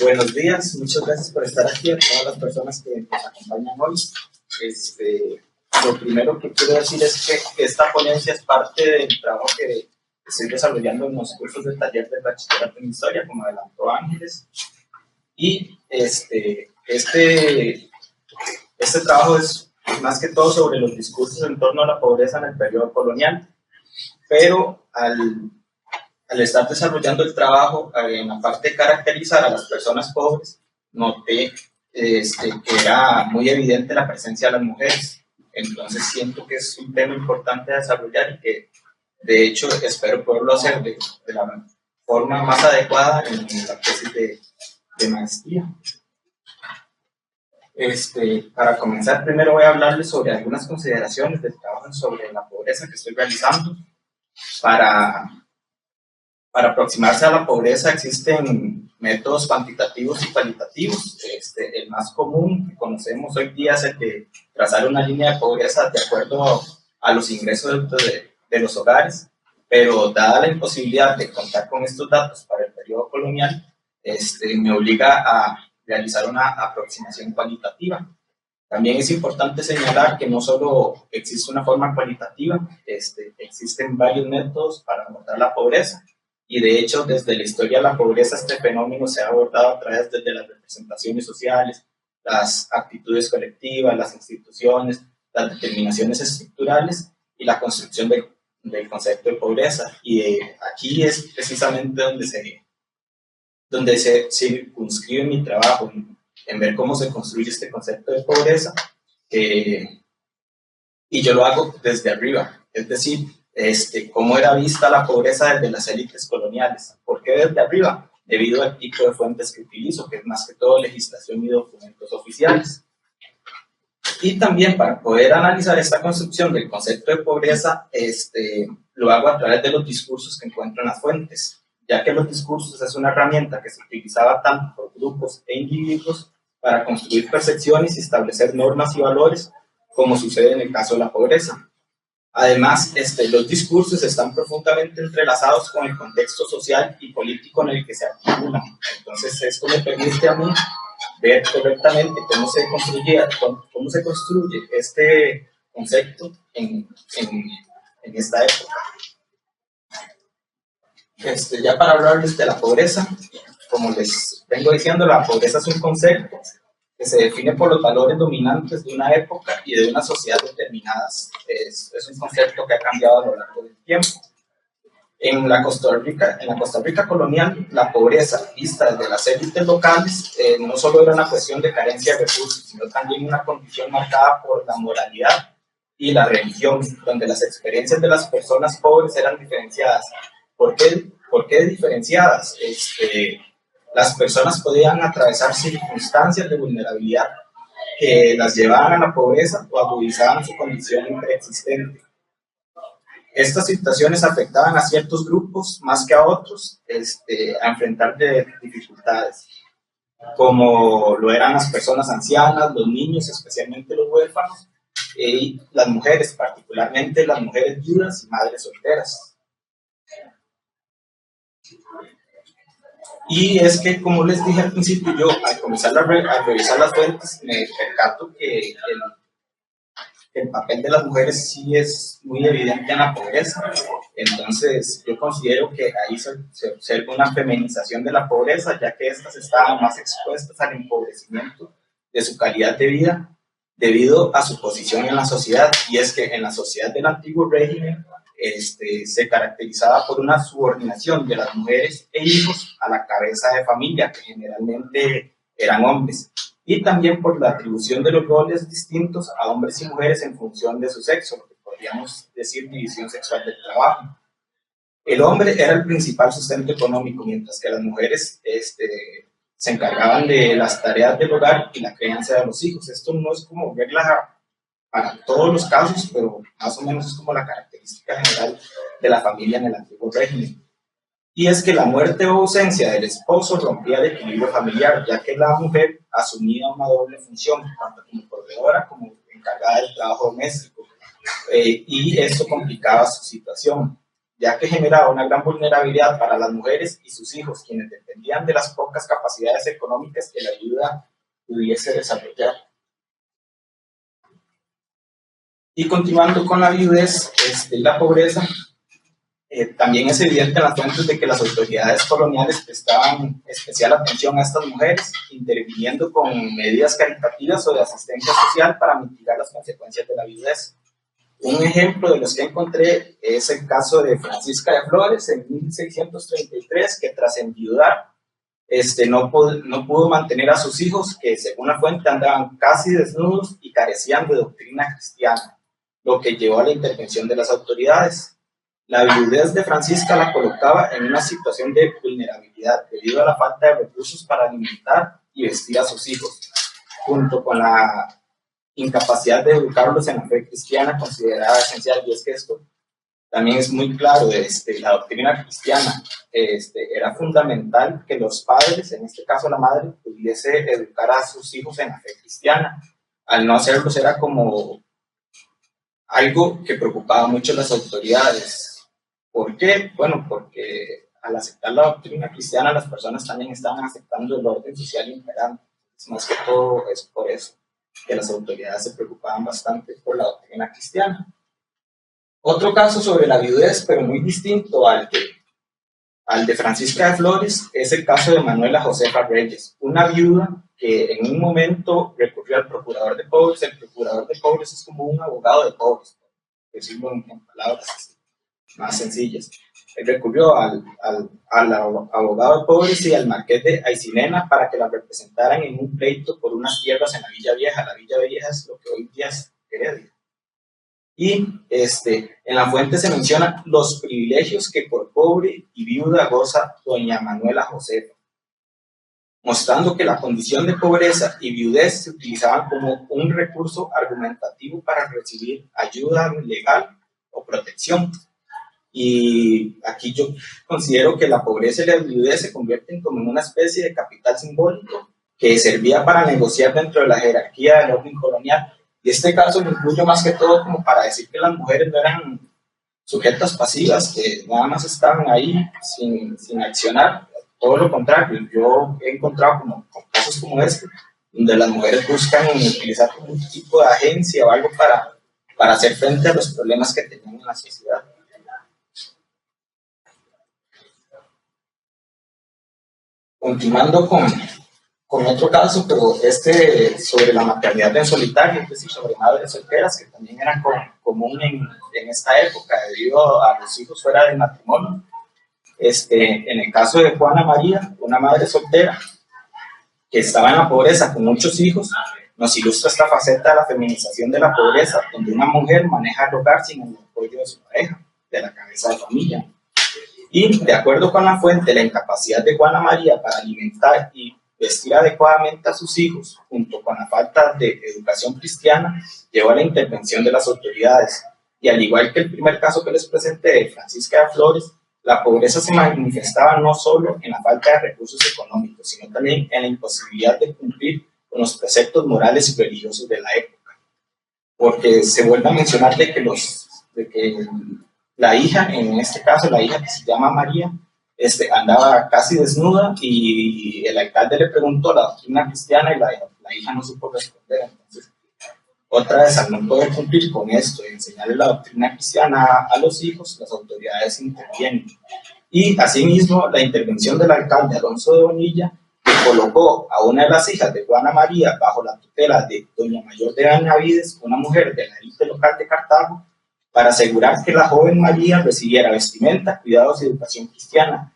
Buenos días, muchas gracias por estar aquí, a todas las personas que nos acompañan hoy. Lo primero que quiero decir es que esta ponencia es parte del trabajo que estoy desarrollando en los cursos del taller de bachillerato en historia, como adelantó Ángeles. Y este trabajo es más que todo sobre los discursos en torno a la pobreza en el periodo colonial, pero al estar desarrollando el trabajo en la parte de caracterizar a las personas pobres, noté que era muy evidente la presencia de las mujeres. Entonces siento que es un tema importante a desarrollar y que de hecho espero poderlo hacer de la forma más adecuada en la tesis de maestría. Para comenzar, primero voy a hablarles sobre algunas consideraciones del trabajo sobre la pobreza que estoy realizando. Para aproximarse a la pobreza existen métodos cuantitativos y cualitativos. El más común que conocemos hoy día es el de trazar una línea de pobreza de acuerdo a los ingresos de los hogares, pero dada la imposibilidad de contar con estos datos para el periodo colonial, me obliga a realizar una aproximación cualitativa. También es importante señalar que no solo existe una forma cualitativa, existen varios métodos para abordar la pobreza. Y de hecho, desde la historia de la pobreza, este fenómeno se ha abordado a través de las representaciones sociales, las actitudes colectivas, las instituciones, las determinaciones estructurales y la construcción del concepto de pobreza. Y aquí es precisamente donde se circunscribe mi trabajo, en ver cómo se construye este concepto de pobreza. Y yo lo hago desde arriba, es decir, cómo era vista la pobreza desde las élites coloniales. ¿Por qué desde arriba? Debido al tipo de fuentes que utilizo, que es más que todo legislación y documentos oficiales. Y también para poder analizar esta construcción del concepto de pobreza, lo hago a través de los discursos que encuentro en las fuentes, ya que los discursos es una herramienta que se utilizaba tanto por grupos e individuos para construir percepciones y establecer normas y valores, como sucede en el caso de la pobreza. Además, los discursos están profundamente entrelazados con el contexto social y político en el que se articulan. Entonces, esto me permite a mí ver correctamente cómo se construye este concepto en esta época. Ya para hablarles de la pobreza, como les vengo diciendo, la pobreza es un concepto que se define por los valores dominantes de una época y de una sociedad determinadas. Es un concepto que ha cambiado a lo largo del tiempo. En la Costa Rica colonial, la pobreza vista desde las élites locales no solo era una cuestión de carencia de recursos, sino también una condición marcada por la moralidad y la religión, donde las experiencias de las personas pobres eran diferenciadas. ¿Por qué diferenciadas? Las personas podían atravesar circunstancias de vulnerabilidad que las llevaban a la pobreza o agudizaban su condición preexistente. Estas situaciones afectaban a ciertos grupos más que a otros a enfrentar dificultades, como lo eran las personas ancianas, los niños, especialmente los huérfanos, y las mujeres, particularmente las mujeres viudas y madres solteras. Y es que, como les dije al principio, yo al comenzar a revisar las fuentes me percato que el papel de las mujeres sí es muy evidente en la pobreza. Entonces, yo considero que ahí se observa una feminización de la pobreza, ya que éstas estaban más expuestas al empobrecimiento de su calidad de vida debido a su posición en la sociedad. Y es que en la sociedad del antiguo régimen se caracterizaba por una subordinación de las mujeres e hijos a la cabeza de familia, que generalmente eran hombres, y también por la atribución de los roles distintos a hombres y mujeres en función de su sexo, lo que podríamos decir división sexual del trabajo. El hombre era el principal sustento económico, mientras que las mujeres se encargaban de las tareas del hogar y la crianza de los hijos. Esto no es como regla para todos los casos, pero más o menos es como la característica general de la familia en el antiguo régimen. Y es que la muerte o ausencia del esposo rompía el equilibrio familiar, ya que la mujer asumía una doble función, tanto como proveedora como encargada del trabajo doméstico, y esto complicaba su situación. ya que generaba una gran vulnerabilidad para las mujeres y sus hijos, quienes dependían de las pocas capacidades económicas que la ayuda pudiese desarrollar. Y continuando con la viudez y la pobreza, también es evidente en las fuentes de que las autoridades coloniales prestaban especial atención a estas mujeres, interviniendo con medidas caritativas o de asistencia social para mitigar las consecuencias de la viudez. Un ejemplo de los que encontré es el caso de Francisca de Flores en 1633, que tras enviudar no pudo mantener a sus hijos, que según la fuente andaban casi desnudos y carecían de doctrina cristiana, lo que llevó a la intervención de las autoridades. La viudez de Francisca la colocaba en una situación de vulnerabilidad debido a la falta de recursos para alimentar y vestir a sus hijos, junto con la incapacidad de educarlos en la fe cristiana considerada esencial. Y es que esto también es muy claro, la doctrina cristiana, era fundamental que los padres, en este caso la madre, pudiese educar a sus hijos en la fe cristiana. Al no hacerlo era como algo que preocupaba mucho a las autoridades. ¿Por qué? Bueno, porque al aceptar la doctrina cristiana, las personas también estaban aceptando el orden social imperante. Más que todo es por eso que las autoridades se preocupaban bastante por la doctrina cristiana. Otro caso sobre la viudez, pero muy distinto al de Francisca de Flores, es el caso de Manuela Josefa Reyes, una viuda que en un momento recurrió al procurador de pobres. El procurador de pobres es como un abogado de pobres, por decirlo en palabras más sencillas. Él recurrió al abogado de pobres y al marqués de Aycinena para que la representaran en un pleito por unas tierras en la Villa Vieja. La Villa Vieja es lo que hoy día es Heredia. Y en la fuente se mencionan los privilegios que por pobre y viuda goza doña Manuela Josefa, mostrando que la condición de pobreza y viudez se utilizaban como un recurso argumentativo para recibir ayuda legal o protección. Y aquí yo considero que la pobreza y la viudez se convierten como en una especie de capital simbólico que servía para negociar dentro de la jerarquía del orden colonial. Y este caso lo incluyo más que todo como para decir que las mujeres no eran sujetas pasivas, que nada más estaban ahí sin accionar. Todo lo contrario, yo he encontrado con casos como este, donde las mujeres buscan utilizar como un tipo de agencia o algo para hacer frente a los problemas que tenían en la sociedad. Continuando con otro caso, pero sobre la maternidad en solitario, es decir, sobre madres solteras, que también era común en esta época, debido a los hijos fuera de matrimonio. En el caso de Juana María, una madre soltera, que estaba en la pobreza con muchos hijos, nos ilustra esta faceta de la feminización de la pobreza, donde una mujer maneja el hogar sin el apoyo de su pareja, de la cabeza de familia. Y, de acuerdo con la fuente, la incapacidad de Juana María para alimentar y vestir adecuadamente a sus hijos, junto con la falta de educación cristiana, llevó a la intervención de las autoridades. Y al igual que el primer caso que les presenté de Francisca de Flores, la pobreza se manifestaba no solo en la falta de recursos económicos, sino también en la imposibilidad de cumplir con los preceptos morales y religiosos de la época. Porque se vuelve a mencionar de que la hija, en este caso la hija que se llama María, andaba casi desnuda y el alcalde le preguntó la doctrina cristiana y la hija no supo responder. Entonces, otra vez, al no poder cumplir con esto y enseñarle la doctrina cristiana a los hijos, las autoridades intervienen. Y asimismo, la intervención del alcalde Alonso de Bonilla colocó a una de las hijas de Juana María bajo la tutela de doña Mayor de Benavides, una mujer de la élite local de Cartago, para asegurar que la joven María recibiera vestimenta, cuidados y educación cristiana.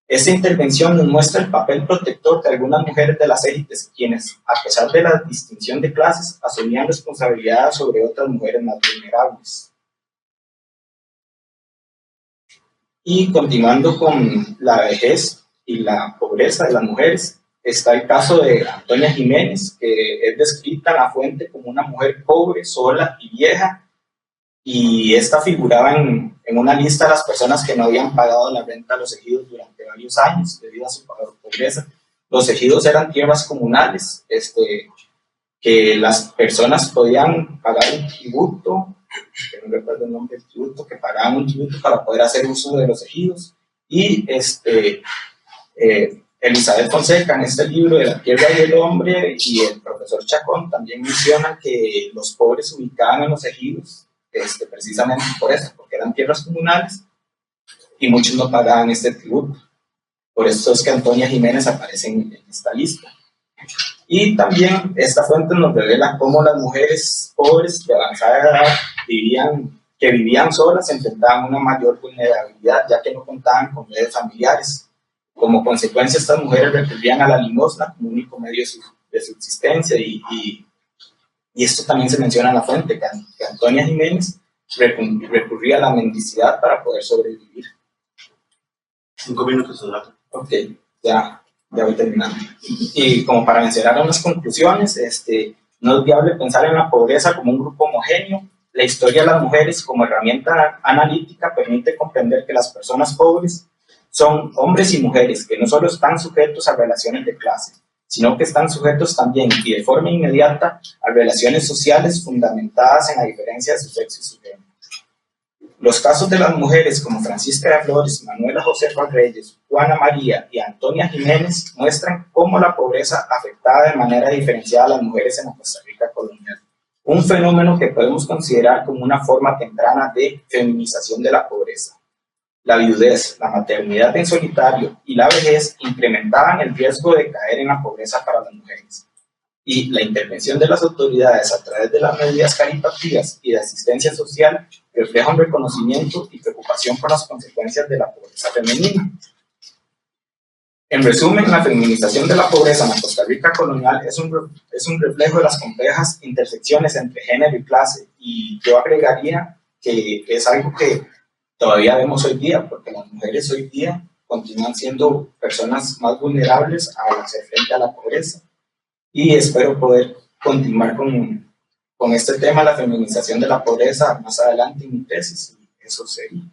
Esta intervención nos muestra el papel protector de algunas mujeres de las élites, quienes, a pesar de la distinción de clases, asumían responsabilidades sobre otras mujeres más vulnerables. Y continuando con la vejez y la pobreza de las mujeres, está el caso de Antonia Jiménez, que es descrita en la fuente como una mujer pobre, sola y vieja, y esta figuraba en una lista de las personas que no habían pagado la renta a los ejidos durante varios años debido a su pobreza. Los ejidos eran tierras comunales, que las personas podían pagar un tributo que no recuerdo el nombre del tributo, que pagaban un tributo para poder hacer uso de los ejidos. Y Elizabeth Fonseca, en este libro de La Tierra y el Hombre, y el profesor Chacón también mencionan que los pobres se ubicaban en los ejidos, precisamente por eso, porque eran tierras comunales, y muchos no pagaban este tributo. Por eso es que Antonia Jiménez aparece en esta lista. Y también esta fuente nos revela cómo las mujeres pobres de avanzada edad que vivían solas enfrentaban una mayor vulnerabilidad, ya que no contaban con redes familiares. Como consecuencia, estas mujeres recurrían a la limosna como único medio de subsistencia, y esto también se menciona en la fuente, que Antonia Jiménez recurría a la mendicidad para poder sobrevivir. 5 minutos, Eduardo. Ok, ya voy terminando. Y como para mencionar unas conclusiones, no es viable pensar en la pobreza como un grupo homogéneo. La historia de las mujeres como herramienta analítica permite comprender que las personas pobres son hombres y mujeres que no solo están sujetos a relaciones de clase, sino que están sujetos también y de forma inmediata a relaciones sociales fundamentadas en la diferencia de su sexo y su género. Los casos de las mujeres como Francisca de Flores, Manuela Josefa Reyes, Juana María y Antonia Jiménez muestran cómo la pobreza afectaba de manera diferenciada a las mujeres en la Costa Rica colonial. Un fenómeno que podemos considerar como una forma temprana de feminización de la pobreza. La viudez, la maternidad en solitario y la vejez incrementaban el riesgo de caer en la pobreza para las mujeres. Y la intervención de las autoridades a través de las medidas caritativas y de asistencia social refleja un reconocimiento y preocupación por las consecuencias de la pobreza femenina. En resumen, la feminización de la pobreza en la Costa Rica colonial es un reflejo de las complejas intersecciones entre género y clase, y yo agregaría que es algo que todavía vemos hoy día, porque las mujeres hoy día continúan siendo personas más vulnerables al hacer frente a la pobreza. Y espero poder continuar con este tema, la feminización de la pobreza, más adelante en mi tesis, y eso sería.